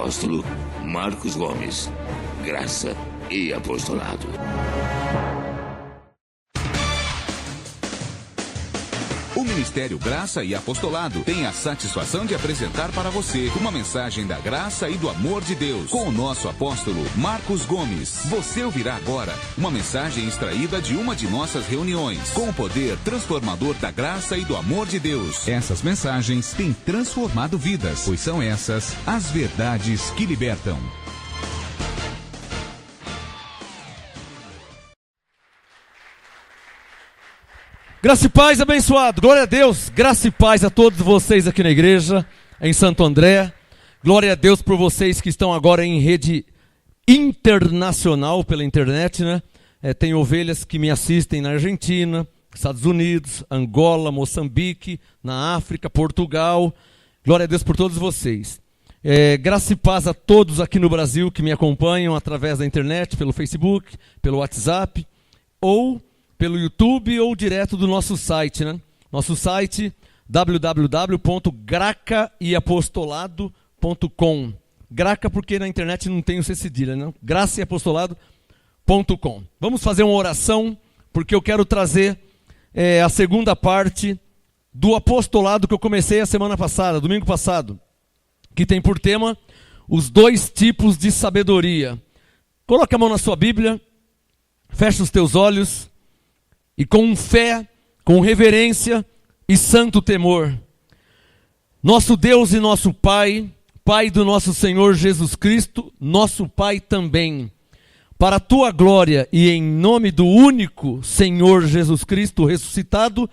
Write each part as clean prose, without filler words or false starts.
apóstolo Marcos Gomes. Graça e apostolado. O Ministério Graça e Apostolado tem a satisfação de apresentar para você uma mensagem da graça e do amor de Deus com o nosso apóstolo Marcos Gomes. Você ouvirá agora uma mensagem extraída de uma de nossas reuniões com o poder transformador da graça e do amor de Deus. Essas mensagens têm transformado vidas, pois são essas as verdades que libertam. Graça e paz, abençoado. Glória a Deus. Graça e paz a todos vocês aqui na igreja, em Santo André. Glória a Deus por vocês que estão agora em rede internacional pela internet, né? Tem ovelhas que me assistem na Argentina, Estados Unidos, Angola, Moçambique, na África, Portugal. Glória a Deus por todos vocês. Graça e paz a todos aqui no Brasil que me acompanham através da internet, pelo Facebook, pelo WhatsApp, ou pelo YouTube ou direto do nosso site, né? Nosso site www.gracaeapostolado.com. Graca porque na internet não tem o C cedilha, né? gracaeapostolado.com. Vamos fazer uma oração porque eu quero trazer a segunda parte do apostolado que eu comecei a semana passada, domingo passado, que tem por tema os 2 tipos de sabedoria. Coloque a mão na sua Bíblia, feche os teus olhos. E com fé, com reverência e santo temor, nosso Deus e nosso Pai, Pai do nosso Senhor Jesus Cristo, nosso Pai também, para a tua glória e em nome do único Senhor Jesus Cristo ressuscitado,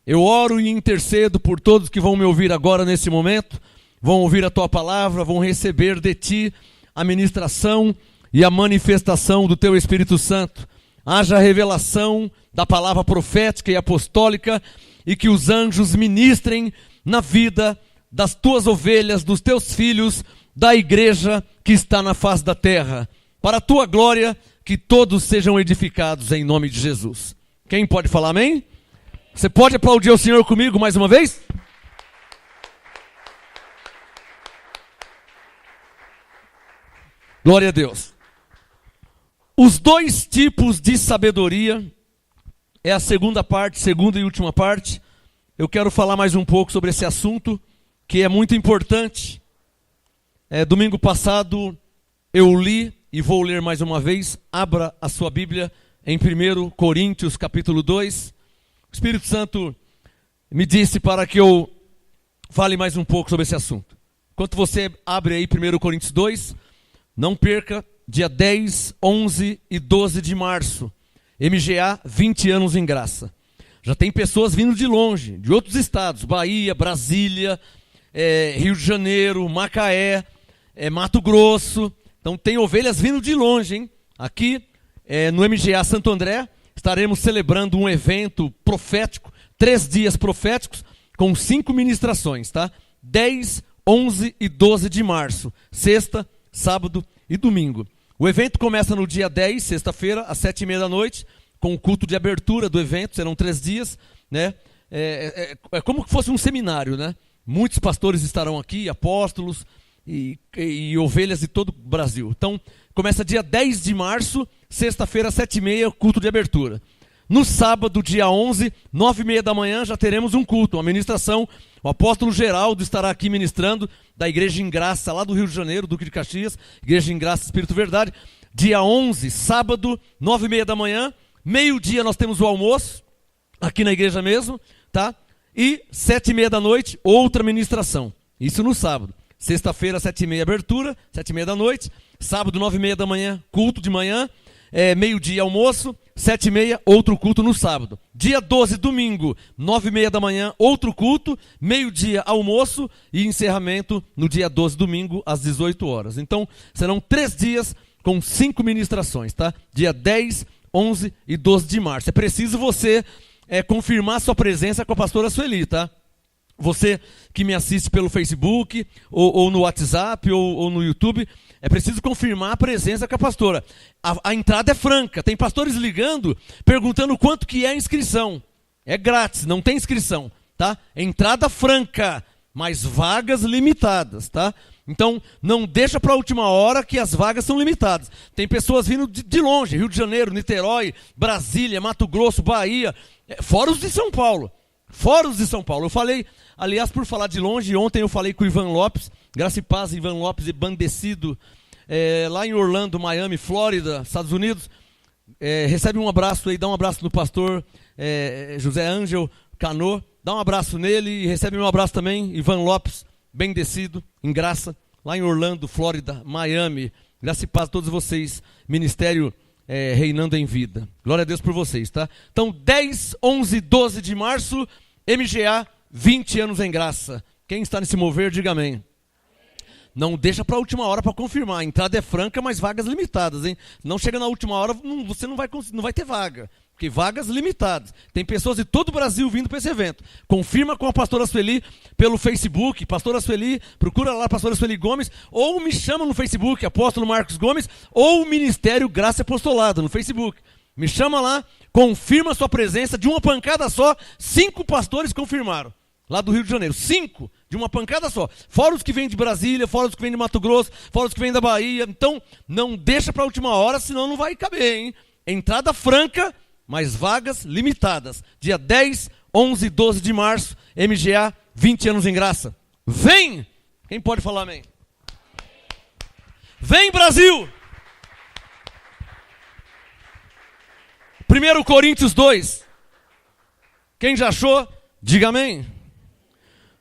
eu oro e intercedo por todos que vão me ouvir agora nesse momento, vão ouvir a tua palavra, vão receber de ti a ministração e a manifestação do teu Espírito Santo. Haja revelação da palavra profética e apostólica e que os anjos ministrem na vida das tuas ovelhas, dos teus filhos, da igreja que está na face da terra. Para a tua glória, que todos sejam edificados em nome de Jesus. Quem pode falar amém? Você pode aplaudir o Senhor comigo mais uma vez? Glória a Deus. Os 2 tipos de sabedoria é a segunda parte, segunda e última parte. Eu quero falar mais um pouco sobre esse assunto, que é muito importante. Domingo passado eu li e vou ler mais uma vez. Abra a sua Bíblia em 1 Coríntios capítulo 2. O Espírito Santo me disse para que eu fale mais um pouco sobre esse assunto. Enquanto você abre aí 1 Coríntios 2, não perca. Dia 10, 11 e 12 de março, MGA, 20 anos em graça. Já tem pessoas vindo de longe, de outros estados, Bahia, Brasília, Rio de Janeiro, Macaé, Mato Grosso. Então tem ovelhas vindo de longe, hein? Aqui no MGA Santo André, estaremos celebrando um evento profético, 3 dias proféticos, com 5 ministrações, tá? 10, 11 e 12 de março, sexta, sábado e domingo. O evento começa no dia 10, sexta-feira, às 7h30 da noite, com o culto de abertura do evento, serão 3 dias, né? É como que fosse um seminário, né? Muitos pastores estarão aqui, apóstolos e ovelhas de todo o Brasil. Então, começa dia 10 de março, sexta-feira, às 7h30, culto de abertura. No sábado, dia 11, 9h30 da manhã, já teremos um culto, uma ministração. O apóstolo Geraldo estará aqui ministrando, da Igreja em Graça, lá do Rio de Janeiro, Duque de Caxias, Igreja em Graça, Espírito Verdade. Dia 11, sábado, 9h30 da manhã, meio-dia nós temos o almoço, aqui na igreja mesmo, tá? E 7h30 da noite, outra ministração. Isso no sábado. Sexta-feira, 7h30, abertura, 7h30 da noite. Sábado, 9h30 da manhã, culto de manhã. Meio-dia, almoço. 7h30, outro culto no sábado. Dia 12, domingo, 9h30 da manhã, outro culto. Meio-dia, almoço. E encerramento no dia 12, domingo, às 18 horas. Então, serão 3 dias com 5 ministrações, tá? Dia 10, 11 e 12 de março. É preciso você confirmar sua presença com a pastora Sueli, tá? Você que me assiste pelo Facebook, ou no WhatsApp, ou no YouTube, é preciso confirmar a presença com a pastora. A entrada é franca. Tem pastores ligando, perguntando quanto que é a inscrição. É grátis, não tem inscrição, tá? Entrada franca, mas vagas limitadas, tá? Então, não deixa para a última hora que as vagas são limitadas. Tem pessoas vindo de longe, Rio de Janeiro, Niterói, Brasília, Mato Grosso, Bahia, fora os de São Paulo. Fora os de São Paulo. Eu falei, aliás, por falar de longe, ontem eu falei com o Ivan Lopes, Graça e Paz, Ivan Lopes e Bandecido, lá em Orlando, Miami, Flórida, Estados Unidos. Recebe um abraço aí, dá um abraço no pastor José Ângelo Cano, dá um abraço nele e recebe um abraço também, Ivan Lopes, Bendecido, em Graça, lá em Orlando, Flórida, Miami. Graça e Paz a todos vocês, Ministério Reinando em Vida. Glória a Deus por vocês, tá? Então, 10, 11, 12 de março, MGA, 20 anos em Graça. Quem está nesse mover, diga amém. Não deixa para a última hora para confirmar. A entrada é franca, mas vagas limitadas, hein? Não chega na última hora, você não vai ter vaga. Porque vagas limitadas. Tem pessoas de todo o Brasil vindo para esse evento. Confirma com a pastora Sueli pelo Facebook. Pastora Sueli, procura lá a pastora Sueli Gomes. Ou me chama no Facebook, Apóstolo Marcos Gomes. Ou Ministério Graça e Apostolado no Facebook. Me chama lá, confirma a sua presença. De uma pancada só, 5 pastores confirmaram. Lá do Rio de Janeiro. 5 de uma pancada só. Fora os que vêm de Brasília, fora os que vêm de Mato Grosso, fora os que vêm da Bahia. Então, não deixa para a última hora, senão não vai caber, hein? Entrada franca, mas vagas limitadas. Dia 10, 11 e 12 de março, MGA, 20 anos em Graça. Vem! Quem pode falar amém? Vem, Brasil! 1 Coríntios 2. Quem já achou, diga amém.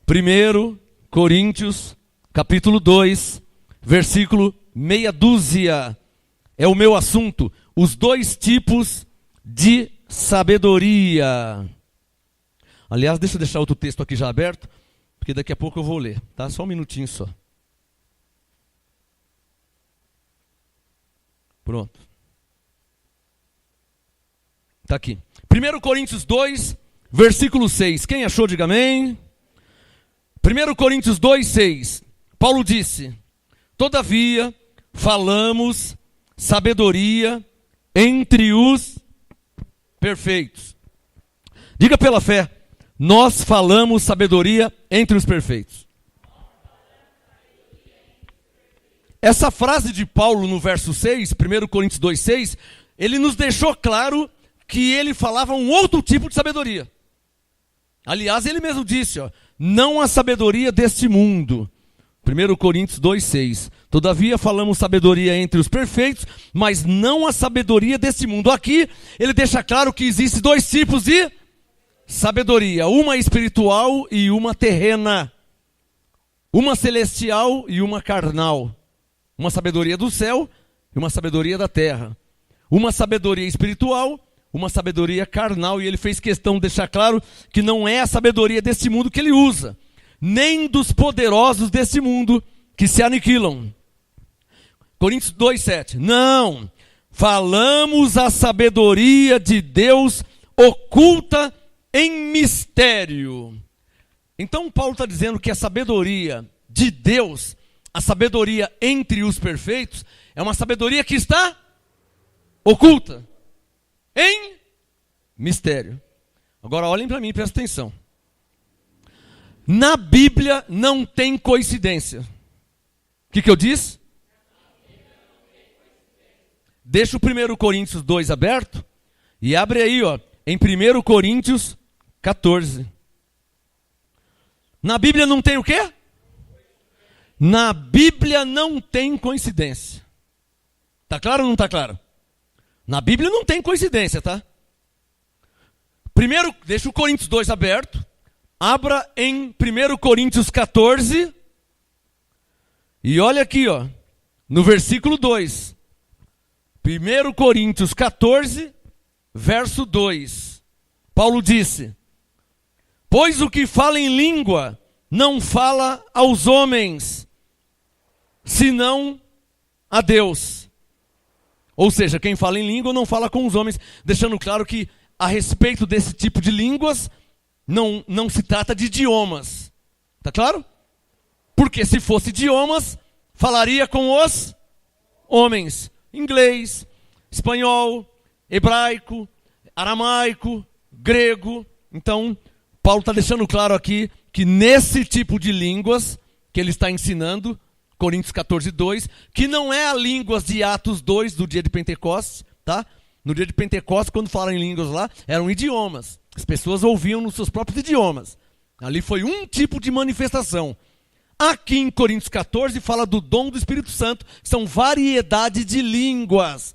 1 Coríntios, capítulo 2, versículo meia dúzia. É o meu assunto. Os 2 tipos de sabedoria. Aliás, deixa eu deixar outro texto aqui já aberto, porque daqui a pouco eu vou ler, tá? Só um minutinho só. Pronto. Tá aqui. 1 Coríntios 2, versículo 6. Quem achou, diga amém. 1 Coríntios 2, 6. Paulo disse: todavia, falamos sabedoria entre os perfeitos. Diga pela fé, nós falamos sabedoria entre os perfeitos. Essa frase de Paulo no verso 6, 1 Coríntios 2, 6, ele nos deixou claro que ele falava um outro tipo de sabedoria. Aliás, ele mesmo disse, não a sabedoria deste mundo. 1 Coríntios 2, 6. Todavia falamos sabedoria entre os perfeitos, mas não a sabedoria deste mundo. Aqui, ele deixa claro que existem 2 tipos de sabedoria. Uma espiritual e uma terrena. Uma celestial e uma carnal. Uma sabedoria do céu e uma sabedoria da terra. Uma sabedoria espiritual, uma sabedoria carnal. E ele fez questão de deixar claro que não é a sabedoria deste mundo que ele usa, nem dos poderosos deste mundo que se aniquilam. Coríntios 2, 7. Não, falamos a sabedoria de Deus oculta em mistério. Então Paulo está dizendo que a sabedoria de Deus, a sabedoria entre os perfeitos, é uma sabedoria que está oculta em mistério. Agora olhem para mim e prestem atenção. Na Bíblia não tem coincidência. O que eu disse? Deixa o 1 Coríntios 2 aberto e abre aí, em 1 Coríntios 14. Na Bíblia não tem o quê? Na Bíblia não tem coincidência. Tá claro ou não tá claro? Na Bíblia não tem coincidência, tá? Primeiro, deixa o Coríntios 2 aberto. Abra em 1 Coríntios 14. E olha aqui, no versículo 2. 1 Coríntios 14, verso 2. Paulo disse: pois o que fala em língua não fala aos homens, senão a Deus. Ou seja, quem fala em língua não fala com os homens, deixando claro que a respeito desse tipo de línguas, não se trata de idiomas. Tá claro? Porque se fosse idiomas, falaria com os homens. Inglês, espanhol, hebraico, aramaico, grego. Então, Paulo está deixando claro aqui que nesse tipo de línguas que ele está ensinando, Coríntios 14, 2, que não é a línguas de Atos 2 do dia de Pentecostes, tá? No dia de Pentecostes, quando falam em línguas lá, eram idiomas. As pessoas ouviam nos seus próprios idiomas. Ali foi um tipo de manifestação. Aqui em Coríntios 14 fala do dom do Espírito Santo, que são variedade de línguas.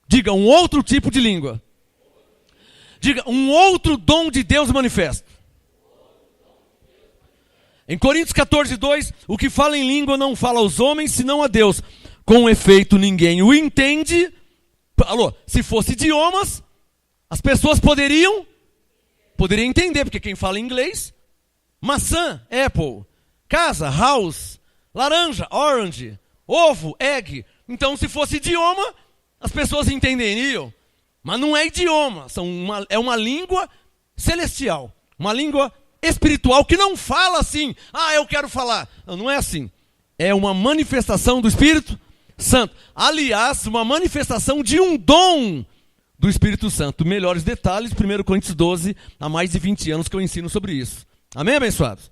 Diga, um outro tipo de língua. Diga, um outro dom de Deus manifesto. Em Coríntios 14, 2, o que fala em língua não fala aos homens, senão a Deus. Com efeito, ninguém o entende. Alô, se fosse idiomas, as pessoas poderiam entender, porque quem fala inglês, maçã, apple, casa, house, laranja, orange, ovo, egg. Então, se fosse idioma, as pessoas entenderiam. Mas não é idioma, é uma língua celestial, uma língua espiritual que não fala assim, eu quero falar. Não é assim. É uma manifestação do Espírito Santo. Aliás, uma manifestação de um dom do Espírito Santo. Melhores detalhes, 1 Coríntios 12, há mais de 20 anos que eu ensino sobre isso. Amém, abençoados?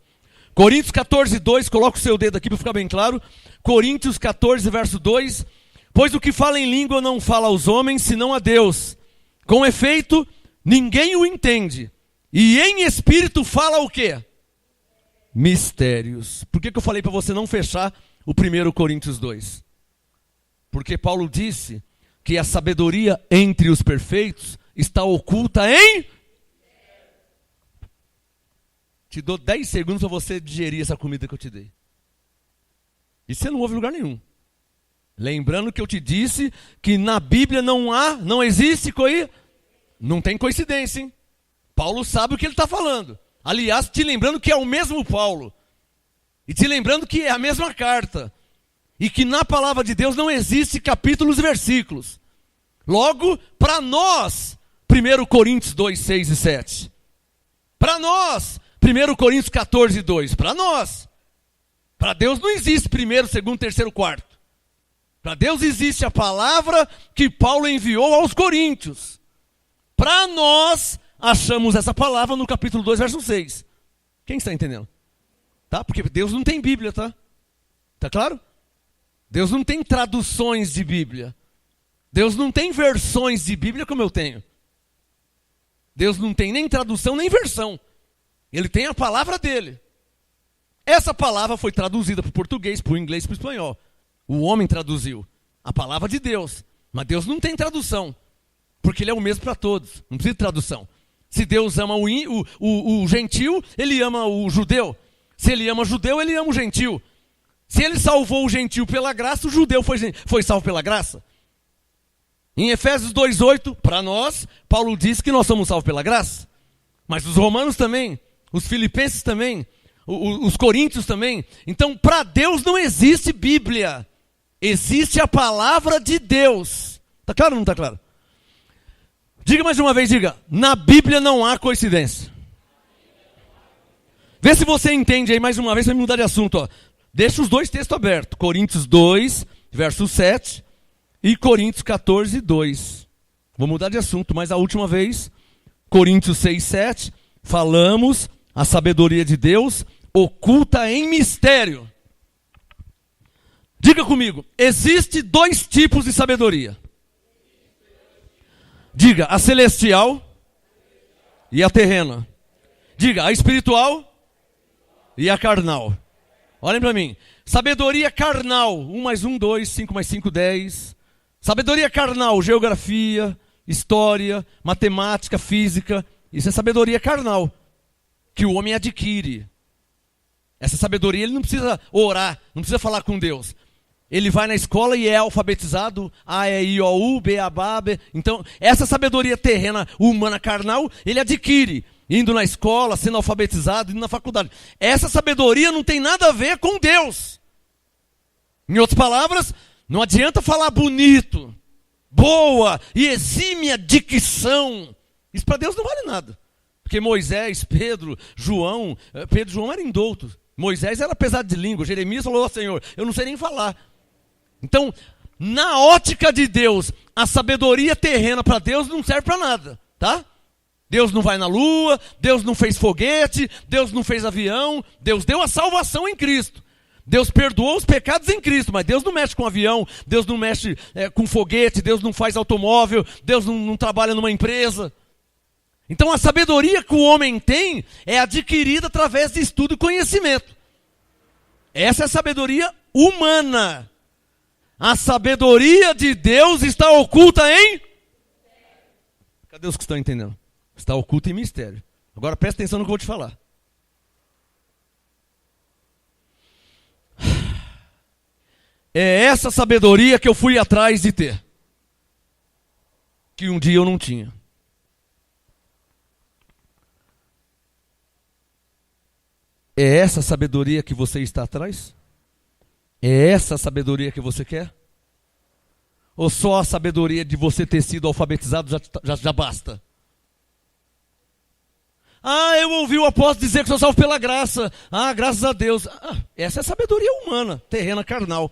Coríntios 14, 2, coloca o seu dedo aqui para ficar bem claro. Coríntios 14, verso 2. Pois o que fala em língua não fala aos homens, senão a Deus. Com efeito, ninguém o entende. E em espírito fala o quê? Mistérios. Por que eu falei para você não fechar o 1 Coríntios 2? Porque Paulo disse que a sabedoria entre os perfeitos está oculta em... Te dou 10 segundos para você digerir essa comida que eu te dei. E você não ouve em lugar nenhum. Lembrando que eu te disse que na Bíblia não existe não tem coincidência, hein? Paulo sabe o que ele está falando. Aliás, te lembrando que é o mesmo Paulo. E te lembrando que é a mesma carta. E que na palavra de Deus não existe capítulos e versículos. Logo, para nós, 1 Coríntios 2, 6 e 7. Para nós, 1 Coríntios 14, 2. Para nós. Para Deus não existe primeiro, segundo, terceiro, quarto. Para Deus existe a palavra que Paulo enviou aos coríntios. Para nós, achamos essa palavra no capítulo 2, verso 6. Quem está entendendo? Tá? Porque Deus não tem Bíblia, tá? Tá claro? Deus não tem traduções de Bíblia. Deus não tem versões de Bíblia como eu tenho. Deus não tem nem tradução nem versão. Ele tem a palavra dele. Essa palavra foi traduzida para o português, para o inglês e para o espanhol. O homem traduziu a palavra de Deus. Mas Deus não tem tradução. Porque ele é o mesmo para todos. Não precisa de tradução. Se Deus ama o gentil, ele ama o judeu. Se ele ama o judeu, ele ama o gentil. Se ele salvou o gentil pela graça, o judeu foi salvo pela graça. Em Efésios 2,8, para nós, Paulo diz que nós somos salvos pela graça. Mas os romanos também, os filipenses também, os coríntios também. Então, para Deus não existe Bíblia. Existe a palavra de Deus. Está claro ou não está claro? Diga mais uma vez, diga. Na Bíblia não há coincidência. Vê se você entende aí mais uma vez, para mudar de assunto. Ó. Deixa os dois textos abertos. Coríntios 2, verso 7 e Coríntios 14, 2. Vou mudar de assunto, mas a última vez, Coríntios 6, 7, falamos a sabedoria de Deus oculta em mistério. Diga comigo, existe dois tipos de sabedoria. Diga, a celestial e a terrena. Diga, a espiritual e a carnal. Olhem para mim. Sabedoria carnal, 1 mais 1, 2, 5 mais 5, 10. Sabedoria carnal, geografia, história, matemática, física. Isso é sabedoria carnal, que o homem adquire. Essa sabedoria, ele não precisa orar, não precisa falar com Deus. Ele vai na escola e é alfabetizado, A, E, I, O, U, B, A, B, A, B. Então, essa sabedoria terrena, humana, carnal, ele adquire. Indo na escola, sendo alfabetizado, indo na faculdade. Essa sabedoria não tem nada a ver com Deus. Em outras palavras, não adianta falar bonito, boa e exímia dicção. Isso para Deus não vale nada. Porque Moisés, Pedro, João eram indoutos. Moisés era pesado de língua. Jeremias falou, Senhor, eu não sei nem falar. Então, na ótica de Deus, a sabedoria terrena para Deus não serve para nada, tá? Deus não vai na lua, Deus não fez foguete, Deus não fez avião, Deus deu a salvação em Cristo. Deus perdoou os pecados em Cristo, mas Deus não mexe com avião, Deus não mexe com foguete, Deus não faz automóvel, Deus não trabalha numa empresa. Então a sabedoria que o homem tem é adquirida através de estudo e conhecimento. Essa é a sabedoria humana. A sabedoria de Deus está oculta em... Cadê os que estão entendendo? Está oculta em mistério. Agora presta atenção no que eu vou te falar. É essa sabedoria que eu fui atrás de ter, que um dia eu não tinha. É essa sabedoria que você está atrás? É essa sabedoria que você quer? Ou só a sabedoria de você ter sido alfabetizado já basta? Ah, eu ouvi o apóstolo dizer que sou salvo pela graça. Ah, graças a Deus. Essa é a sabedoria humana, terrena, carnal.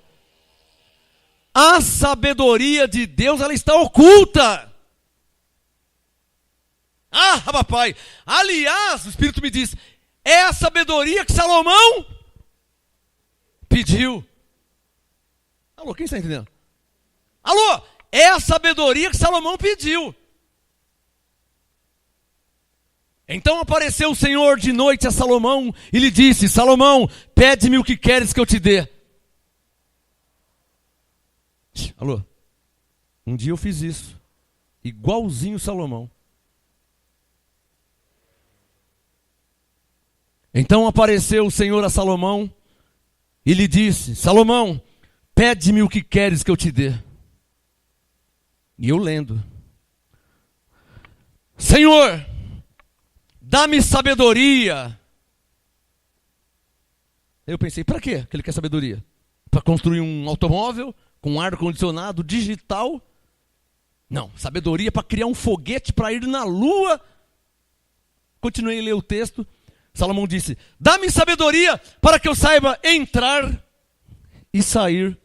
A sabedoria de Deus, ela está oculta. Ah, papai. Aliás, o Espírito me diz, é a sabedoria que Salomão pediu. Alô, quem está entendendo? Alô, é a sabedoria que Salomão pediu. Então apareceu o Senhor de noite a Salomão e lhe disse, Salomão, pede-me o que queres que eu te dê. Alô, um dia eu fiz isso, igualzinho Salomão. Então apareceu o Senhor a Salomão e lhe disse, Salomão, pede-me o que queres que eu te dê. E eu lendo, Senhor, dá-me sabedoria. Eu pensei, para quê que ele quer sabedoria? Para construir um automóvel com ar-condicionado digital? Não, sabedoria para criar um foguete para ir na lua. Continuei a ler o texto. Salomão disse, dá-me sabedoria para que eu saiba entrar e sair.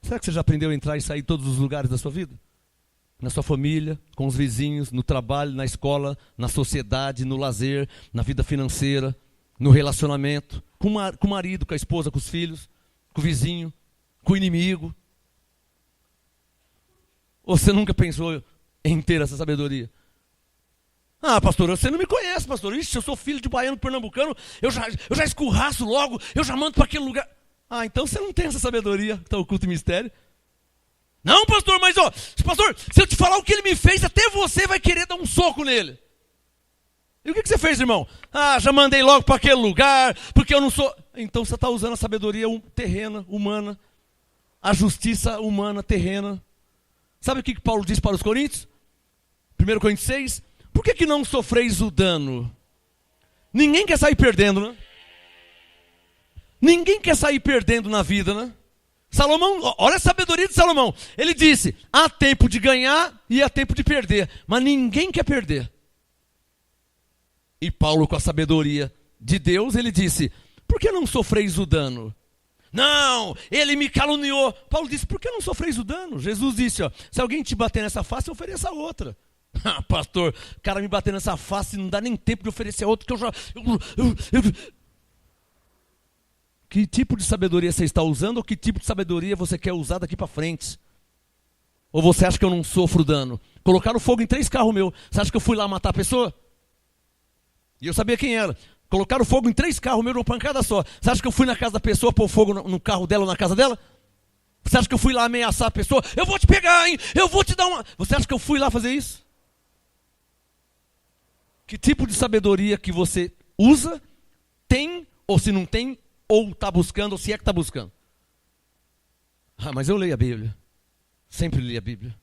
Será que você já aprendeu a entrar e sair em todos os lugares da sua vida? Na sua família, com os vizinhos, no trabalho, na escola, na sociedade, no lazer, na vida financeira, no relacionamento, com o marido, com a esposa, com os filhos, com o vizinho, com o inimigo. Ou você nunca pensou em ter essa sabedoria? Ah, pastor, você não me conhece, pastor. Ixi, eu sou filho de baiano pernambucano, eu já escurraço logo, eu já mando para aquele lugar. Ah, então você não tem essa sabedoria que está oculta em mistério. Não, pastor, mas pastor, se eu te falar o que ele me fez, até você vai querer dar um soco nele. E o que você fez, irmão? Ah, já mandei logo para aquele lugar, porque eu não sou... Então você está usando a sabedoria terrena, humana, a justiça humana, terrena. Sabe o que Paulo diz para os Coríntios? 1 Coríntios 6, por que não sofreis o dano? Ninguém quer sair perdendo, né? Ninguém quer sair perdendo na vida, né? Salomão, olha a sabedoria de Salomão. Ele disse, há tempo de ganhar e há tempo de perder, mas ninguém quer perder. E Paulo, com a sabedoria de Deus, ele disse, por que não sofreis o dano? Não, ele me caluniou. Paulo disse, por que não sofreis o dano? Jesus disse, se alguém te bater nessa face, ofereça a outra. Ah, pastor, o cara me bater nessa face, não dá nem tempo de oferecer a outra, que eu já... Que tipo de sabedoria você está usando ou que tipo de sabedoria você quer usar daqui para frente? Ou você acha que eu não sofro dano? Colocaram fogo em 3 carros meus. Você acha que eu fui lá matar a pessoa? E eu sabia quem era. Colocaram fogo em 3 carros meus numa pancada só. Você acha que eu fui na casa da pessoa pôr fogo no carro dela ou na casa dela? Você acha que eu fui lá ameaçar a pessoa? Eu vou te pegar, hein? Eu vou te dar uma... Você acha que eu fui lá fazer isso? Que tipo de sabedoria que você usa, tem ou se não tem, ou está buscando, ou se é que está buscando? Ah, mas eu leio a Bíblia. Sempre li a Bíblia.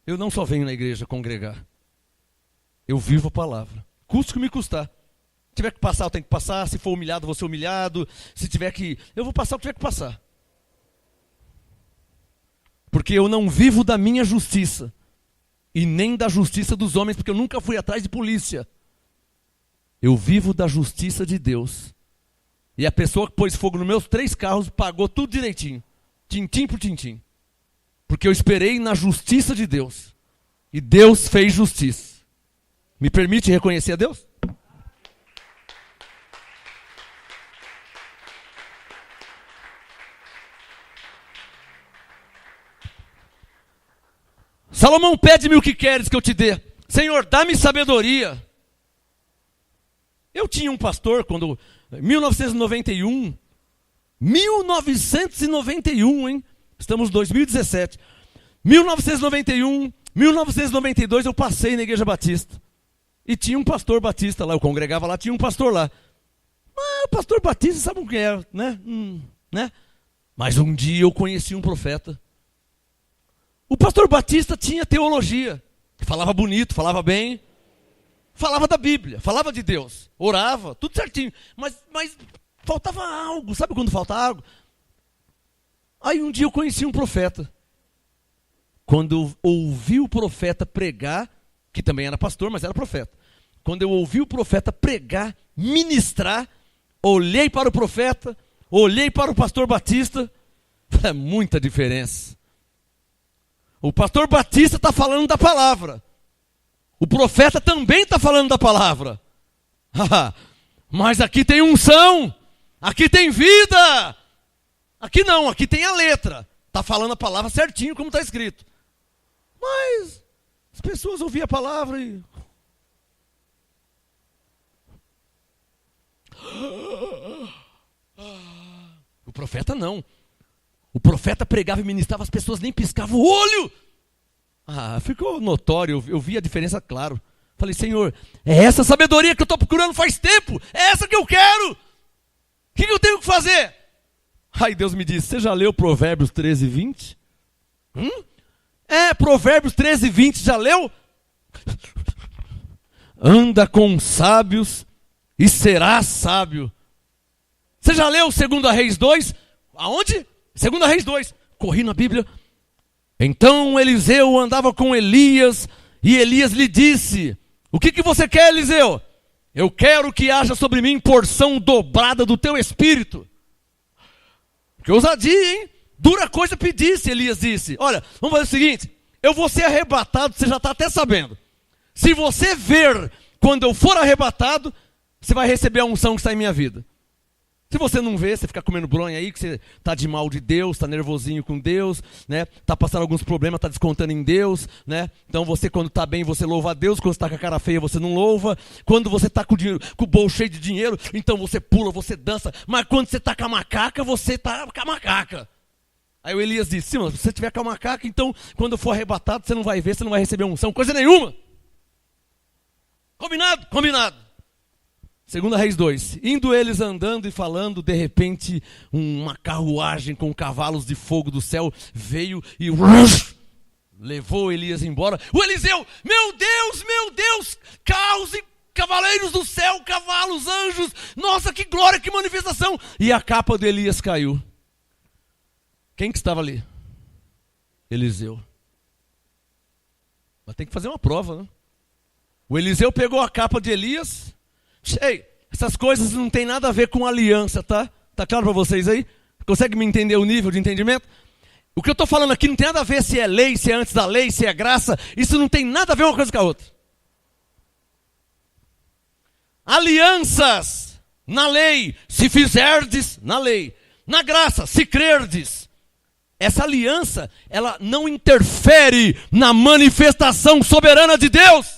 Eu não só venho na igreja congregar. Eu vivo a palavra. Custe o que me custar. Se tiver que passar, eu tenho que passar. Se for humilhado, eu vou ser humilhado. Se tiver que... Eu vou passar o que tiver que passar. Porque eu não vivo da minha justiça. E nem da justiça dos homens, porque eu nunca fui atrás de polícia. Eu vivo da justiça de Deus. E a pessoa que pôs fogo nos meus 3 carros pagou tudo direitinho. Tintim por tintim. Porque eu esperei na justiça de Deus. E Deus fez justiça. Me permite reconhecer a Deus? Salomão, pede-me o que queres que eu te dê. Senhor, dá-me sabedoria. Eu tinha um pastor quando, 1991, hein? Estamos em 2017. 1991, 1992 eu passei na Igreja Batista. E tinha um pastor batista lá, eu congregava lá, tinha um pastor lá. Mas o pastor batista sabe o que é, né? Né? Mas um dia eu conheci um profeta. O pastor batista tinha teologia. Falava bonito, falava bem. Falava da Bíblia, falava de Deus. Orava, tudo certinho. Mas faltava algo. Sabe quando falta algo? Aí um dia eu conheci um profeta. Quando eu ouvi o profeta pregar, que também era pastor, mas era profeta. Quando eu ouvi o profeta pregar, ministrar, olhei para o profeta, olhei para o pastor batista, é muita diferença. O pastor batista está falando da palavra. O profeta também está falando da palavra. Mas aqui tem unção, aqui tem vida. Aqui não, aqui tem a letra. Está falando a palavra certinho como está escrito. Mas as pessoas ouviam a palavra e... O profeta não. O profeta pregava e ministrava, as pessoas nem piscavam o olho. Ficou notório, eu vi a diferença, claro. Falei, Senhor, é essa sabedoria que eu estou procurando faz tempo. É essa que eu quero. O que eu tenho que fazer? Aí Deus me disse, você já leu Provérbios 13, 20? Provérbios 13, 20, já leu? Anda com sábios e serás sábio. Você já leu 2 Reis 2? Aonde? 2 Reis 2. Corri na Bíblia. Então Eliseu andava com Elias e Elias lhe disse, o que você quer, Eliseu? Eu quero que haja sobre mim porção dobrada do teu espírito. Que ousadia, hein? Dura coisa pedisse, Elias disse. Olha, vamos fazer o seguinte, eu vou ser arrebatado, você já está até sabendo. Se você ver quando eu for arrebatado, você vai receber a unção que está em minha vida. Se você não vê, você fica comendo bronha aí, que você está de mal de Deus, está nervosinho com Deus, né? Está passando alguns problemas, está descontando em Deus, né? Então você, quando está bem, você louva a Deus. Quando está com a cara feia, você não louva. Quando você está com o bolso cheio de dinheiro, então você pula, você dança. Mas quando você está com a macaca, você está com a macaca. Aí o Elias disse, sim, mas se você tiver com a macaca, então quando eu for arrebatado, você não vai ver, você não vai receber unção, coisa nenhuma. Combinado? Combinado. 2 Reis 2, indo eles andando e falando, de repente uma carruagem com cavalos de fogo do céu veio e levou Elias embora. O Eliseu, meu Deus, caos e cavaleiros do céu, cavalos, anjos, nossa, que glória, que manifestação. E a capa de Elias caiu. Quem que estava ali? Eliseu. Mas tem que fazer uma prova, né? O Eliseu pegou a capa de Elias. Ei, essas coisas não tem nada a ver com aliança, tá? Tá claro para vocês aí? Consegue me entender o nível de entendimento? O que eu estou falando aqui não tem nada a ver se é lei, se é antes da lei, se é graça. Isso não tem nada a ver uma coisa com a outra. Alianças na lei, se fizerdes na lei. Na graça, se crerdes. Essa aliança, ela não interfere na manifestação soberana de Deus.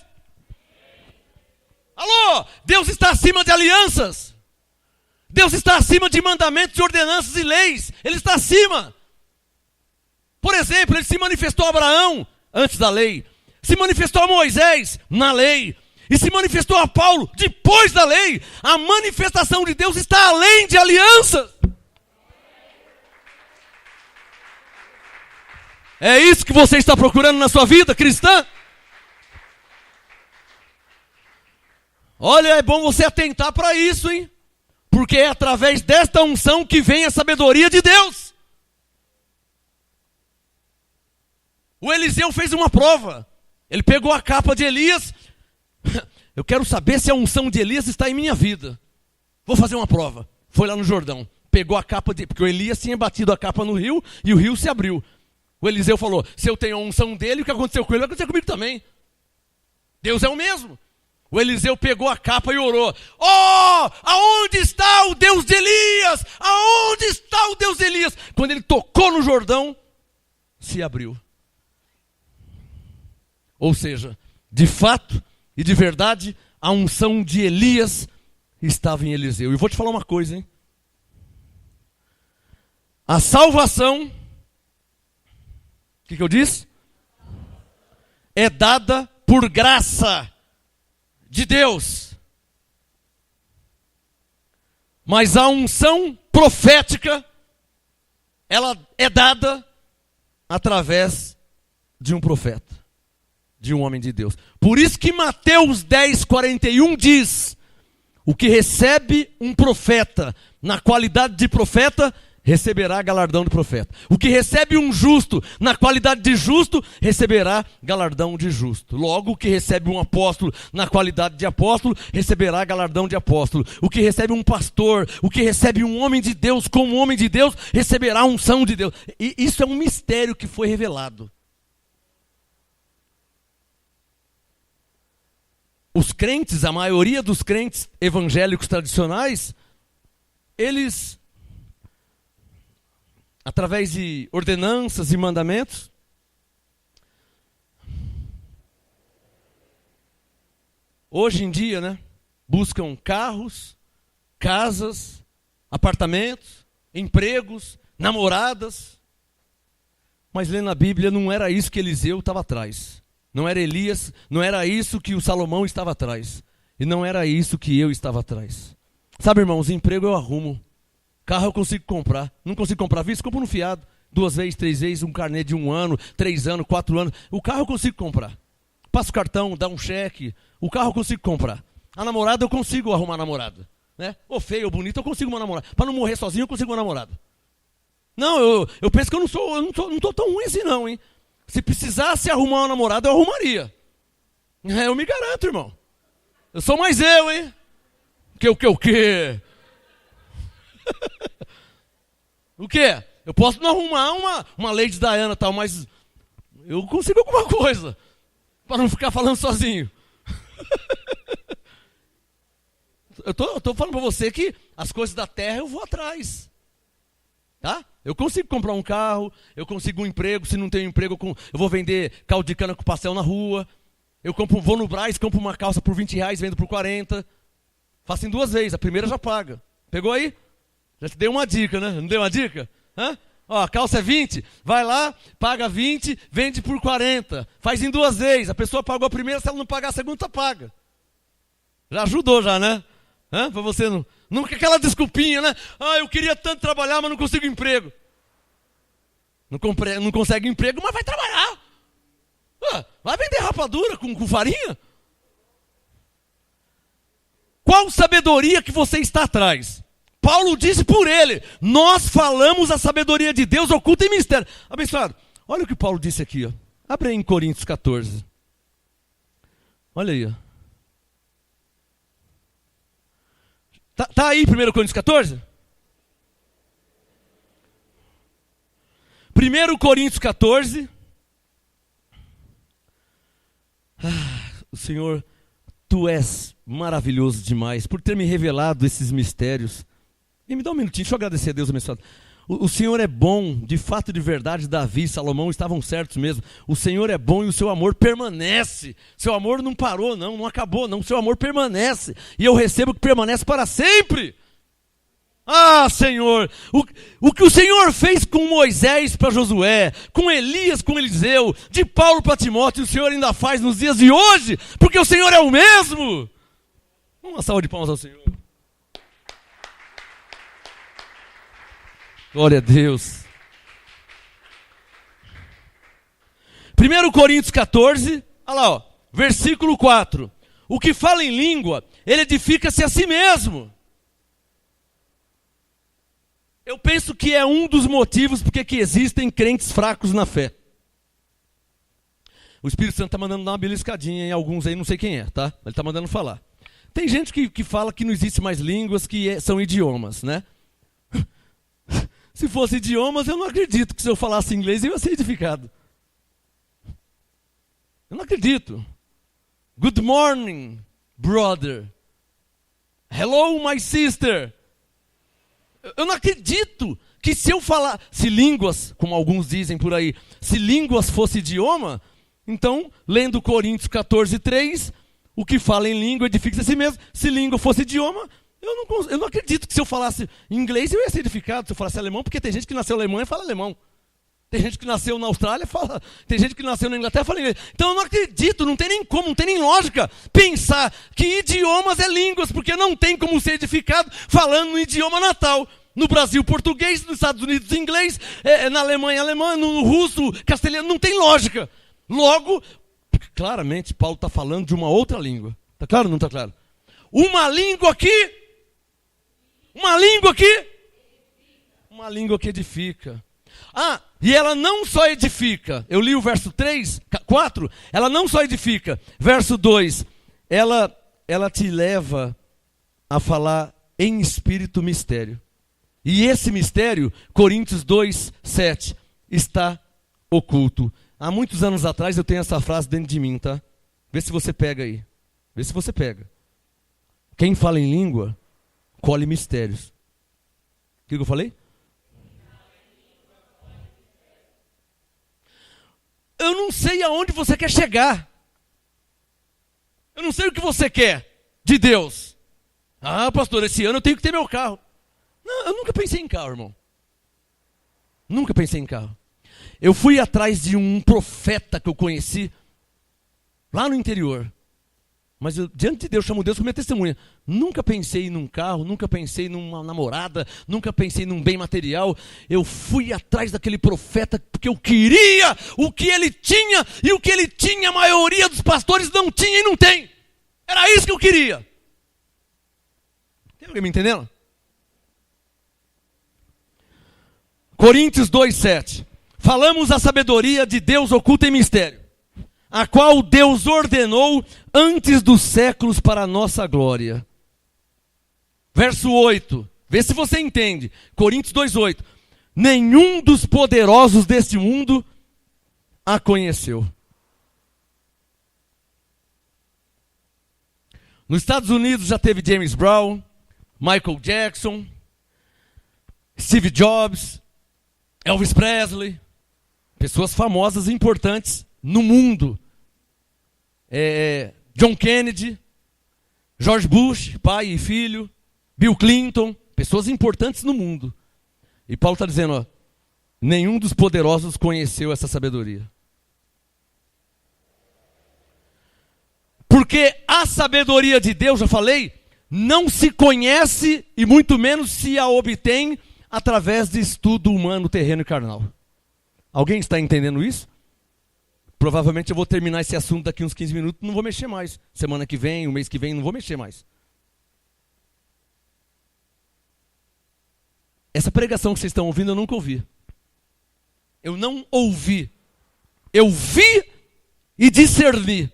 Alô, Deus está acima de alianças. Deus está acima de mandamentos, de ordenanças e leis. Ele está acima. Por exemplo, ele se manifestou a Abraão antes da lei. Se manifestou a Moisés na lei. E se manifestou a Paulo depois da lei. A manifestação de Deus está além de alianças. É isso que você está procurando na sua vida cristã? Olha, é bom você atentar para isso, hein? Porque é através desta unção que vem a sabedoria de Deus. O Eliseu fez uma prova. Ele pegou a capa de Elias. Eu quero saber se a unção de Elias está em minha vida. Vou fazer uma prova. Foi lá no Jordão. Pegou a capa de... Porque o Elias tinha batido a capa no rio e o rio se abriu. O Eliseu falou, se eu tenho a unção dele, o que aconteceu com ele vai acontecer comigo também. Deus é o mesmo. O Eliseu pegou a capa e orou. Oh, aonde está o Deus de Elias? Aonde está o Deus de Elias? Quando ele tocou no Jordão, se abriu. Ou seja, de fato e de verdade, a unção de Elias estava em Eliseu. E vou te falar uma coisa, hein? A salvação, o que eu disse? É dada por graça de Deus. Mas a unção profética, ela é dada através de um profeta, de um homem de Deus. Por isso que Mateus 10:41 diz: o que recebe um profeta na qualidade de profeta, receberá galardão de profeta. O que recebe um justo na qualidade de justo, receberá galardão de justo. Logo, o que recebe um apóstolo na qualidade de apóstolo, receberá galardão de apóstolo. O que recebe um pastor, o que recebe um homem de Deus como homem de Deus, receberá a unção de Deus. E isso é um mistério que foi revelado. Os crentes, a maioria dos crentes evangélicos tradicionais, eles, através de ordenanças e mandamentos, hoje em dia, né, buscam carros, casas, apartamentos, empregos, namoradas. Mas lendo a Bíblia, não era isso que Eliseu estava atrás. Não era Elias, não era isso que o Salomão estava atrás. E não era isso que eu estava atrás. Sabe, irmãos, emprego eu arrumo. Carro eu consigo comprar. Não consigo comprar visto, compro no fiado. 2 vezes, 3 vezes, um carnê de 1 ano, 3 anos, 4 anos. O carro eu consigo comprar. Passo o cartão, dá um cheque. O carro eu consigo comprar. A namorada eu consigo arrumar namorada. Né? Ou feio ou bonito, eu consigo uma namorada. Para não morrer sozinho, eu consigo uma namorada. Não, eu penso que eu não tô tão ruim assim não, hein? Se precisasse arrumar uma namorada, eu arrumaria. Eu me garanto, irmão. Eu sou mais eu, hein? O quê? O quê? Eu posso não arrumar uma Lady Diana e tal, mas eu consigo alguma coisa. Para não ficar falando sozinho. Eu tô falando para você que as coisas da terra eu vou atrás. Tá? Eu consigo comprar um carro, eu consigo um emprego. Se não tenho emprego, eu vou vender caldo de cana com pastel na rua. Vou no Brás, compro uma calça por R$20, vendo por 40. Faço em 2 vezes, a primeira já paga. Pegou aí? Já te dei uma dica, né? Não dei uma dica? Hã? Ó, a calça é 20, vai lá, paga 20, vende por 40. Faz em 2 vezes. A pessoa pagou a primeira, se ela não pagar a segunda, paga. Já ajudou já, né? Hã? Pra você não... Nunca aquela desculpinha, né? Ah, eu queria tanto trabalhar, mas não consigo emprego. Não consegue emprego, mas vai trabalhar. Ah, vai vender rapadura com farinha? Qual sabedoria que você está atrás? Paulo disse por ele: nós falamos a sabedoria de Deus oculta em mistério. Abençoado, olha o que Paulo disse aqui. Ó. Abre aí em Coríntios 14. Olha aí. Ó. Tá aí 1 Coríntios 14? 1 Coríntios 14. O Senhor, Tu és maravilhoso demais por ter me revelado esses mistérios. E me dá um minutinho, deixa eu agradecer a Deus abençoado. O Senhor é bom, de fato, de verdade. Davi e Salomão estavam certos mesmo. O Senhor é bom e o seu amor permanece. Seu amor não parou, não acabou, não. Seu amor permanece. E eu recebo que permanece para sempre. Ah, Senhor, o que o Senhor fez com Moisés para Josué, com Elias, com Eliseu, de Paulo para Timóteo, o Senhor ainda faz nos dias de hoje, porque o Senhor é o mesmo. Uma salva de palmas ao Senhor. Glória a Deus. 1 Coríntios 14, olha lá, ó, versículo 4. O que fala em língua, ele edifica-se a si mesmo. Eu penso que é um dos motivos porque que existem crentes fracos na fé. O Espírito Santo está mandando dar uma beliscadinha em alguns aí, não sei quem é, tá? Ele está mandando falar. Tem gente que fala que não existe mais línguas, são idiomas, né? Se fosse idiomas, eu não acredito que se eu falasse inglês eu ia ser edificado. Eu não acredito. Good morning, brother. Hello, my sister. Eu não acredito que se eu falar, se línguas, como alguns dizem por aí, se línguas fosse idioma, Então, lendo Coríntios 14:3, o que fala em língua edifica a si mesmo. Se língua fosse idioma, eu não acredito que se eu falasse inglês eu ia ser edificado. Se eu falasse alemão, porque tem gente que nasceu alemão e fala alemão. Tem gente que nasceu na Austrália e fala. Tem gente que nasceu na Inglaterra e fala inglês. Então eu não acredito, não tem nem como, não tem nem lógica pensar que idiomas é línguas, porque não tem como ser edificado falando no idioma natal. No Brasil, português, nos Estados Unidos, inglês, na Alemanha, alemão, no russo, castelhano, não tem lógica. Logo, claramente, Paulo está falando de uma outra língua. Está claro ou não está claro? Uma língua aqui. Uma língua aqui. Uma língua que edifica. Ah, e ela não só edifica. Eu li o verso 4. Ela não só edifica. Verso 2. Ela te leva a falar em espírito mistério. E esse mistério, Coríntios 2:7, está oculto. Há muitos anos atrás eu tenho essa frase dentro de mim, tá? Vê se você pega aí. Vê se você pega. Quem fala em língua, colhe mistérios. O que eu falei? Eu não sei aonde você quer chegar. Eu não sei o que você quer de Deus. Ah, pastor, esse ano eu tenho que ter meu carro. Não, eu nunca pensei em carro, irmão. Nunca pensei em carro. Eu fui atrás de um profeta que eu conheci lá no interior. Mas eu, diante de Deus, chamo Deus como minha testemunha. Nunca pensei num carro, nunca pensei numa namorada, nunca pensei num bem material. Eu fui atrás daquele profeta porque eu queria o que ele tinha, e o que ele tinha a maioria dos pastores não tinha e não tem. Era isso que eu queria. Tem alguém me entendendo? Coríntios 2:7. Falamos a sabedoria de Deus oculta em mistério, a qual Deus ordenou antes dos séculos para a nossa glória. Verso 8. Vê se você entende. Coríntios 2:8. Nenhum dos poderosos deste mundo a conheceu. Nos Estados Unidos já teve James Brown, Michael Jackson, Steve Jobs, Elvis Presley, pessoas famosas e importantes no mundo. John Kennedy, George Bush, pai e filho, Bill Clinton, pessoas importantes no mundo. E Paulo está dizendo, ó, nenhum dos poderosos conheceu essa sabedoria. Porque a sabedoria de Deus, já falei, não se conhece e muito menos se a obtém através de estudo humano, terreno e carnal. Alguém está entendendo isso? Provavelmente eu vou terminar esse assunto daqui uns 15 minutos, não vou mexer mais. Semana que vem, o mês que vem, não vou mexer mais. Essa pregação que vocês estão ouvindo, eu nunca ouvi. Eu não ouvi. Eu vi e discerni.